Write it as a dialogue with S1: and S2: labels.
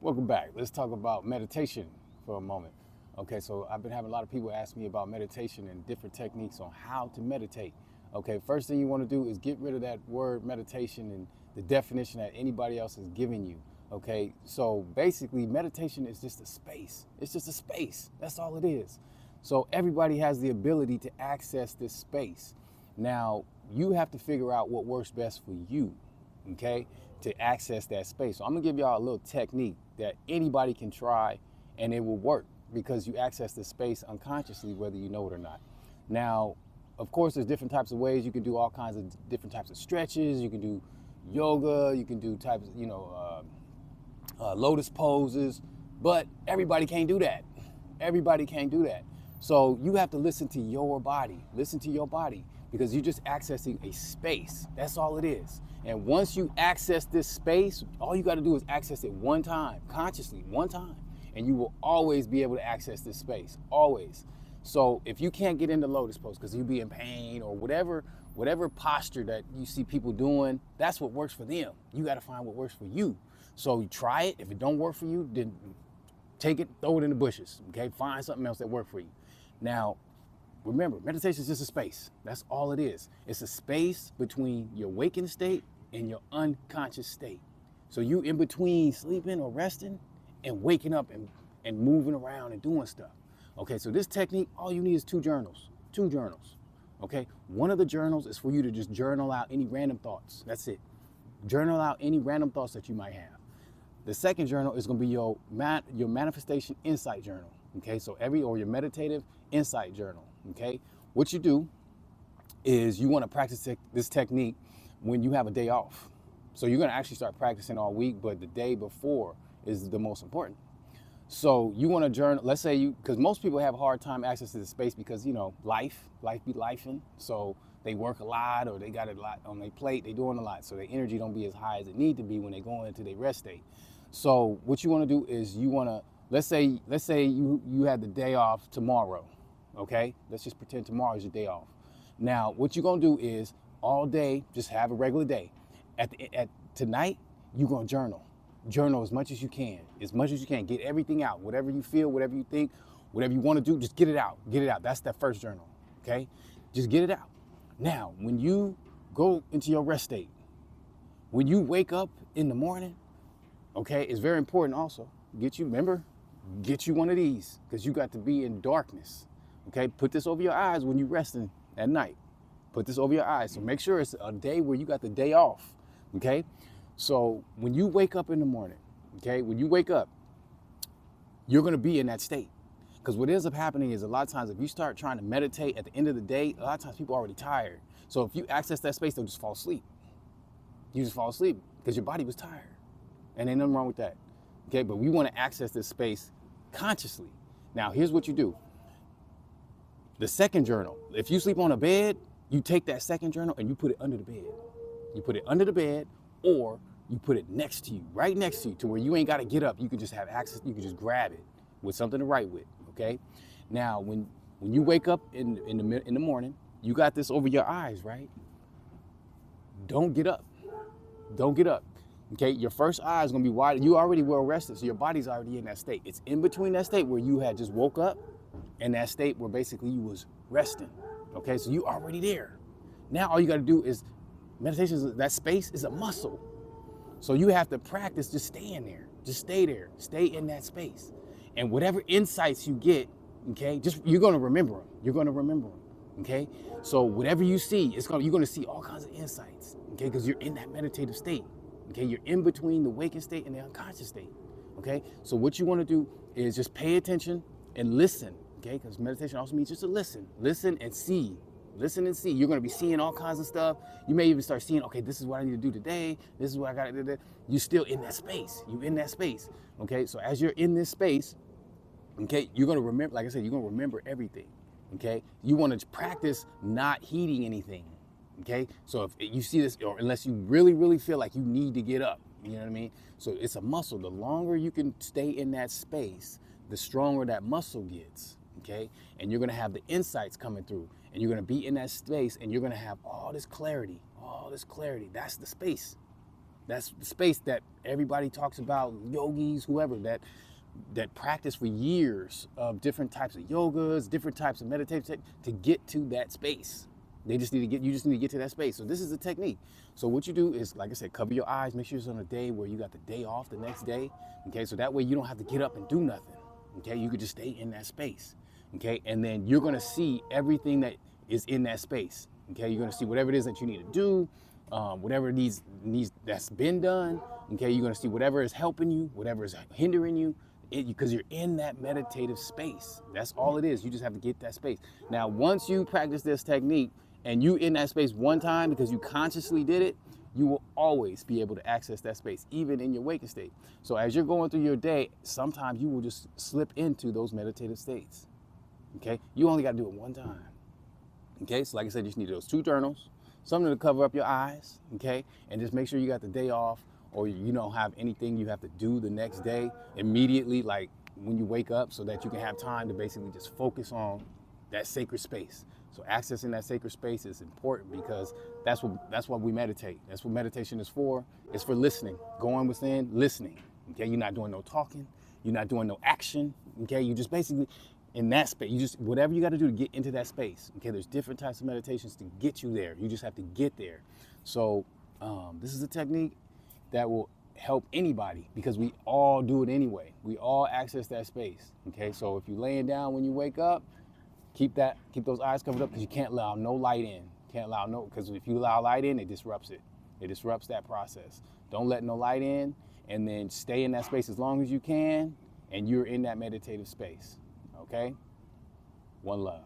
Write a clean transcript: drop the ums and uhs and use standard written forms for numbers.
S1: Welcome back. Let's talk about meditation for a moment. Okay, so I've been having a lot of people ask me about meditation and different techniques on how to meditate. Okay, first thing you want to do is get rid of that word meditation and the definition that anybody else is giving you. Okay, so basically, meditation is just a space. It's just a space. That's all it is. So everybody has the ability to access this space. Now, you have to figure out what works best for you, okay, to access that space. So I'm gonna give y'all a little technique that anybody can try and it will work because you access the space unconsciously, whether you know it or not. Now, of course, there's different types of ways. You can do all kinds of different types of stretches. You can do yoga. You can do types, lotus poses, but everybody can't do that. Everybody can't do that. So you have to listen to your body. Listen to your body because you're just accessing a space. That's all it is. And once you access this space, all you got to do is access it one time, consciously, one time. And you will always be able to access this space, always. So if you can't get into lotus pose because you be in pain or whatever posture that you see people doing, that's what works for them. You got to find what works for you. So you try it. If it don't work for you, then take it, throw it in the bushes, okay? Find something else that works for you. Now, remember, meditation is just a space. That's all it is. It's a space between your waking state and your unconscious state. So you in between sleeping or resting and waking up and moving around and doing stuff. Okay, so this technique, all you need is two journals, okay? One of the journals is for you to just journal out any random thoughts. That's it. Journal out any random thoughts that you might have. The second journal is gonna be your manifestation insight journal, okay? So your meditative insight journal, okay? What you do is you wanna practice this technique when you have a day off. So you're gonna actually start practicing all week, but the day before is the most important. So you wanna journal, let's say because most people have a hard time accessing the space because, life be lifing. So they work a lot or they got a lot on their plate, they doing a lot. So their energy don't be as high as it need to be when they go into their rest state. So what you want to do is you want to, let's say you had the day off tomorrow, okay? Let's just pretend tomorrow is your day off. Now, what you're going to do is all day, just have a regular day. At tonight, you're going to journal. Journal as much as you can. As much as you can. Get everything out. Whatever you feel, whatever you think, whatever you want to do, just get it out. Get it out. That's that first journal, okay? Just get it out. Now, when you go into your rest state, when you wake up in the morning, okay, it's very important also. Get you one of these because you got to be in darkness. Okay, put this over your eyes when you're resting at night. Put this over your eyes. So make sure it's a day where you got the day off. Okay, so when you wake up in the morning, okay, when you wake up, you're gonna be in that state. Because what ends up happening is a lot of times if you start trying to meditate at the end of the day, a lot of times people are already tired. So if you access that space, they'll just fall asleep. You just fall asleep because your body was tired. And ain't nothing wrong with that. Okay, but we want to access this space consciously. Now, here's what you do. The second journal, if you sleep on a bed, you take that second journal and you put it under the bed. You put it under the bed or you put it next to you, right next to you, to where you ain't got to get up. You can just have access. You can just grab it with something to write with, okay? Now, when you wake up in the morning, you got this over your eyes, right? Don't get up. Don't get up. Okay, your first eye is gonna be wide. You already well rested, so your body's already in that state. It's in between that state where you had just woke up and that state where basically you was resting. Okay, so you already there. Now all you gotta do is meditation, that space is a muscle. So you have to practice just staying there. Just stay there. Stay in that space. And whatever insights you get, okay, you're gonna remember them. You're gonna remember them. Okay? So whatever you see, you're gonna see all kinds of insights. Okay, because you're in that meditative state. Okay, you're in between the waking state and the unconscious state. Okay, so what you want to do is just pay attention and listen. Okay, because meditation also means just to listen and see. Listen and see. You're going to be seeing all kinds of stuff. You may even start seeing, okay, this is what I need to do today. This is what I got to do. You're still in that space. You're in that space. Okay, so as you're in this space, okay, you're going to remember, like I said, you're going to remember everything. Okay, you want to practice not heeding anything. Okay, so if you see this, or unless you really, really feel like you need to get up, you know what I mean? So it's a muscle. The longer you can stay in that space, the stronger that muscle gets, okay? And you're gonna have the insights coming through, and you're gonna be in that space, and you're gonna have all this clarity. That's the space. That's the space that everybody talks about, yogis, whoever, that practice for years of different types of yogas, different types of meditation to get to that space. You just need to get to that space. So this is the technique. So what you do is, like I said, cover your eyes, make sure it's on a day where you got the day off the next day. Okay, so that way you don't have to get up and do nothing. Okay, you could just stay in that space. Okay, and then you're gonna see everything that is in that space. Okay, you're gonna see whatever it is that you need to do, whatever needs that's been done. Okay, you're gonna see whatever is helping you, whatever is hindering you, because you're in that meditative space. That's all it is. You just have to get that space. Now, once you practice this technique and you in that space one time because you consciously did it, you will always be able to access that space, even in your waking state. So as you're going through your day, sometimes you will just slip into those meditative states. Okay, you only got to do it one time. Okay, so like I said, you just need those 2 journals, something to cover up your eyes. Okay, and just make sure you got the day off, or you don't have anything you have to do the next day immediately, like when you wake up, so that you can have time to basically just focus on that sacred space. So accessing that sacred space is important, because that's what we meditate. That's what meditation is for. It's for listening, going within, listening. Okay, you're not doing no talking, you're not doing no action. Okay, you just basically in that space. You just, whatever you got to do to get into that space. Okay, there's different types of meditations to get you there. You just have to get there. So this is a technique that will help anybody, because we all do it anyway. We all access that space. Okay, so if you're laying down when you wake up, keep those eyes covered up, because you can't allow no light in. Because if you allow light in, it disrupts it. It disrupts that process. Don't let no light in, and then stay in that space as long as you can, and you're in that meditative space. Okay? One love.